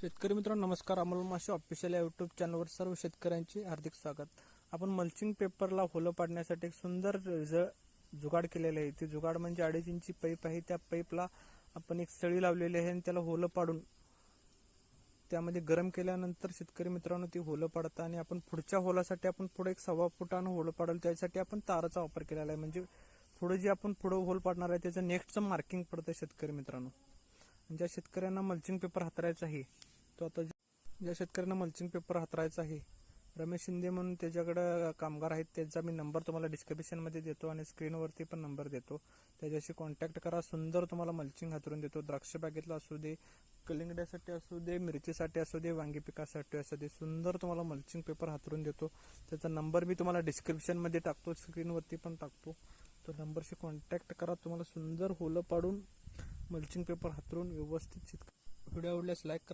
शेतकरी मित्रांनो नमस्कार. अमोल माशे ऑफिशियल या यूट्यूब चॅनलवर सर्व शेतकऱ्यांचे हार्दिक स्वागत. आपण मल्चिंग पेपरला होलं पाडण्यासाठी एक सुंदर जुगाड केलेले आहे. ते जुगाड म्हणजे 2.5 इंची पाईप आहे. त्या पाईपला आपण एक सळी लावलेली आहे आणि त्याला होलं पाडून त्यामध्ये गरम केल्यानंतर शेतकरी मित्रांनो ती होलं पाडतात आणि आपण पुढच्या होलासाठी आपण पुढे एक 1.25 फुटानं होलं पाडलं. त्यासाठी आपण ताराचा वापर केलेला आहे. म्हणजे पुढे जे आपण होल पाडणार आहे त्याचं नेक्स्टचं मार्किंग पडतं शेतकरी मित्रांनो. ज्या शेतकऱ्यांना मल्चिंग पेपर हातरायचा आहे तो आता ज्या शेतकऱ्यांना मल्चिंग पेपर हातरायचा आहे, रमेश शिंदे म्हणून त्याच्याकडे कामगार आहेत. त्याचा मी नंबर तुम्हाला डिस्क्रिप्शनमध्ये देतो आणि स्क्रीनवरती पण नंबर देतो. त्याच्याशी कॉन्टॅक्ट करा. सुंदर तुम्हाला मल्चिंग हातरून देतो. द्राक्ष बागेतला असू दे, कलिंगड्यासाठी असू दे, मिरचीसाठी असू दे, वांगी पिकासाठी असू दे, सुंदर तुम्हाला मल्चिंग पेपर हातरून देतो. त्याचा नंबर मी तुम्हाला डिस्क्रिप्शनमध्ये टाकतो, स्क्रीनवरती पण टाकतो. तो नंबरशी कॉन्टॅक्ट करा. तुम्हाला सुंदर होलं पाडून मल्चिंग पेपर हातरून व्यवस्थित व्हिडिओ आवडल्यास लाईक करा.